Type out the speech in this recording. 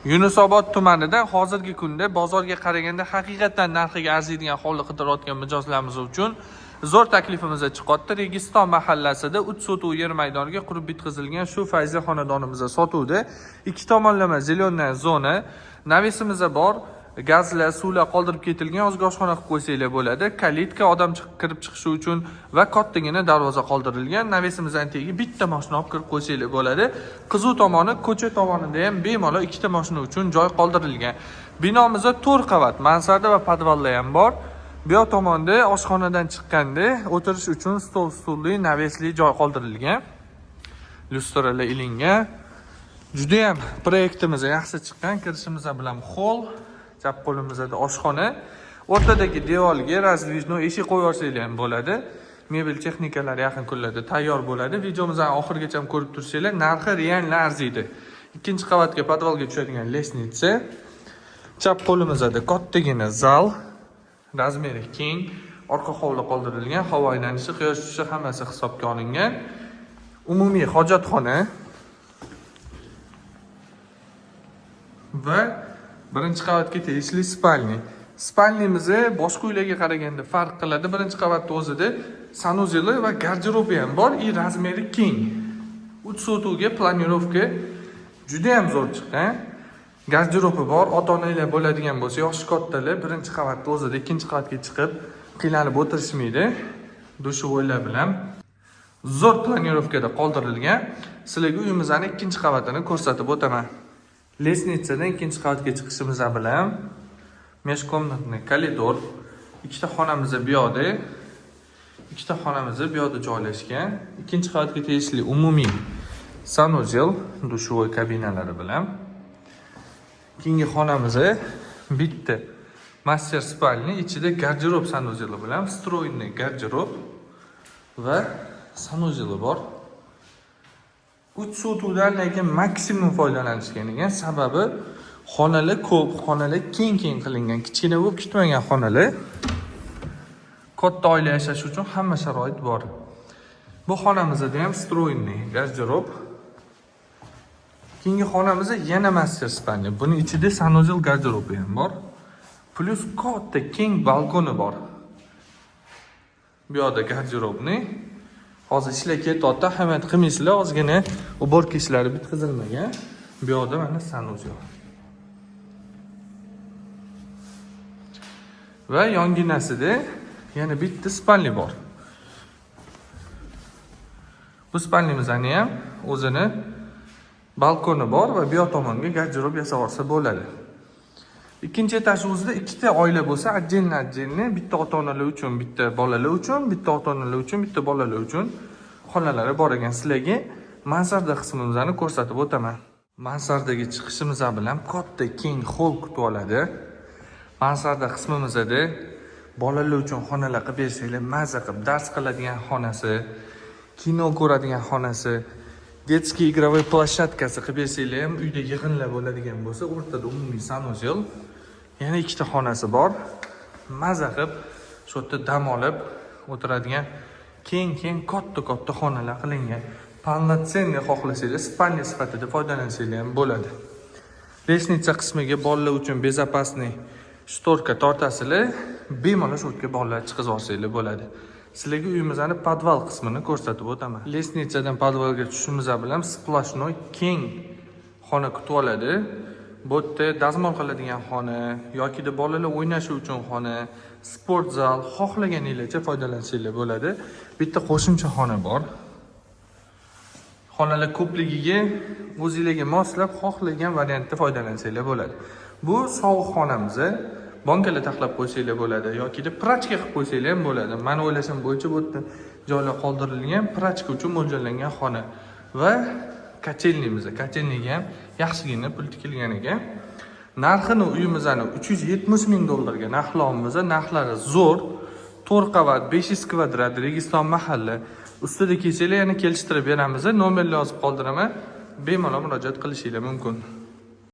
Yunusobod tumanida hozirgi kunda bozorga qaraganda haqiqatan narxiga arziydigan hovli qidirayotgan mijozlarimiz uchun zo'r taklifimiz chiqyapti. Registon mahallasida 3 sotuv yer maydoniga qurib bitkazilgan shu Fayzi xonadonimizda sotuvda ikki tomonlama zelonnan zona, navisimiz bor. Gazlar, suvlar qoldirib ketilgan ozgi oshxona qilib qo'ysanglar bo'ladi. Kalitka odam kirib chiqishi uchun va kattagina darvoza qoldirilgan. Navisimizdan tegi bitta mashina olib kirib qo'ysanglar bo'ladi. Qizuv tomoni, ko'cha tomonida ham bemalol ikkita mashina uchun joy qoldirilgan. Binomizda 4 qavat, mansarda va podvallar ham bor. Bu yoq tomonda oshxonadan chiqqanda o'tirish uchun stol-stulli, navisli joy qoldirilgan. Lyustralar ilingan. Juda ham proyektimiz yaxshi chiqqan. Kirishimiz bilan hol, chap qo'limizda oshxona, o'rtadagi devorga razdvijno eshik qo'yib yuborsanglar ham bo'ladi. Mebel texnikalari yaqin kunlarda tayyor bo'ladi. Videomizni oxirigacha ko'rib tursanglar, narxi realni arziydi. Ikkinchi qavatga podvalga tushadigan lesnitsa, chap qo'limizda kattagina zal, razmeri keng, orqa hovli qoldirilgan, havo aylanishi, quyosh tushishi hammasi hisobga olingan. Umumiy hojatxona va birinchi qavatga tegishli spalni. Spalnimiz boshqa uylarga qaraganda farq qiladi. Birinchi qavatda o'zida sanuzeli va garderobi ham bor, razmeri keng. 3 sotuvga planirovka juda ham zo'r chiqqan. Garderobi bor, ota-onalar bo'ladigan bo'lsa, yoshi kattalar birinchi qavatda o'zida ikkinchi qavatga chiqib qiynalib o'tirishmaydi. Dushovoylar bilan zo'r planirovkada qoldirilgan. Sizlarga uyimizning ikkinchi qavatini ko'rsatib o'taman. Lesnitsadan ikkinchi qavatga chiqishimiz bilan meshkomnatni koridor, ikkita xonamiz bu yoqda, ikkita xonamiz bu yoqda joylashgan. Ikkinchi qavatga tegishli umumiy sanuzel, dushovoy kabinalari bilan. Keyingi xonamiz bitta master spalni, ichida garderob sanuzeli bilan, stroyni garderob va sanuzeli bor. 3 sotuvdan lekin maksimum foydalanishgan ekan. Sababi xonalar ko'p, xonalar keng qilingan, kichkina bo'lib ketmagan xonalar. Katta oila yashash uchun hamma sharoit bor. Bu xonamizda ham stroyni garderob. Keyingi xonamizda yana master spalni. Buning ichida sanuzel garderobi ham bor. Plus katta keng balkoni bor. Bu yoqda garderobni hozir ishlar ketyapti, ahamiyat qilmaysizlar, ozgina uborka ishlari bitkazilmagan. Bu yoqda mana sanuzel. Va yonginasida yana bitta spalni bor. Bu spalnimizning ham o'zini balkoni bor va bu yoq tomonga garderob yasab olsa bo'ladi. Ikkinchi etaj o'zida ikkita oila bo'lsa, отдельно bitta ota-onalar uchun, bitta bolalar uchun, bitta ota-onalar uchun, bitta bolalar uchun xonalari bor ekan. Sizlarga mansarda qismimizni ko'rsatib o'taman. Mansardaga chiqishimiz bilan katta keng hol kutib oladi. Mansarda qismimizda bolalar uchun xonalar qilib bersanglar, maza qilib dars qiladigan xonasi, kino ko'radigan xonasi, детский игровой площадкasi qilib bersanglar ham, uyda yig'inlar bo'ladigan bo'lsa, o'rtada umumiy sanuzel, yana ikkita xonasi bor. Maza qilib shu yerda dam olib o'tiradigan keng katta xonalar qilingan. Полноценный xohlasanglar, spalni sifatida foydalansanglar ham bo'ladi. Lesnitsa qismiga bolalar uchun безопасный shtorka tortasizlar, bemalol shu yerga bolalar chiqib olsanglar bo'ladi. Sizlarga uyimizning podval qismini ko'rsatib o'taman. Lesnitsadan podvalga tushishimiz bilan splashnoy keng xona kutib oladi. Bu yerda dazmol qiladigan xona yoki bolalar o'ynashi uchun xona, sport zal, xohlaganingizcha foydalansanglar bo'ladi. Bitta qo'shimcha xona bor. Xonalar ko'pligiga o'zingizga moslab xohlagan variantda foydalansanglar bo'ladi. Bu sovuq xonamiz. Bankalar taxlab qo'ysanglar bo'ladi yoki prachka qilib qo'ysanglar ham bo'ladi. Men o'ylashim bo'yicha bu yerda joylar qoldirilgan, prachka uchun mo'ljallangan xona va kotelnimiz. Kotelniga ham yaxshigina pul tikilgan ekan. Narxini uyimizni 370 ming dollarga narxlaymiz. Narxlari zo'r. 4 qavat, 500 kvadrat, Registon mahalla. Ustida kelsanglar yana kelishtirib beramiz. Nomerni yozib qoldiraman. Bemalol murojaat qilishingiz mumkin.